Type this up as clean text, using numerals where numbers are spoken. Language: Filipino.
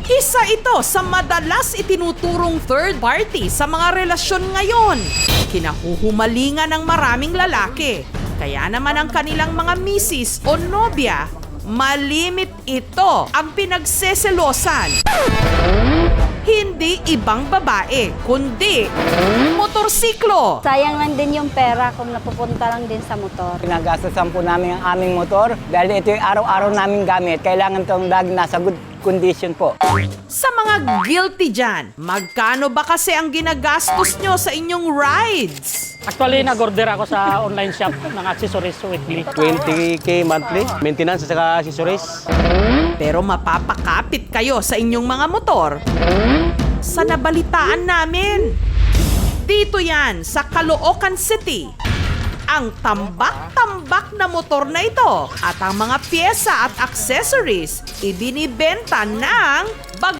Isa ito sa madalas itinuturong third party sa mga relasyon ngayon. Kinahuhumalingan ng maraming lalaki. Kaya naman ang kanilang mga misis o nobya, malimit ito ang pinagseselosan. Hindi ibang babae, kundi motorsiklo. Sayang lang din yung pera kung napupunta lang din sa motor. Pinagastasan po namin ang aming motor dahil ito yung araw-araw naming gamit. Kailangan itong lagi nasa good condition po. Sa mga guilty dyan, magkano ba kasi ang ginagastos nyo sa inyong rides? Actually, nag-order ako sa online shop ng accessories weekly. 20K monthly, maintenance at saka accessories. Pero mapapakapit kayo sa inyong mga motor sa nabalitaan namin. Dito yan sa Caloocan City. Ang tambak-tambak na motor na ito at ang mga pyesa at accessories ibinibenta ng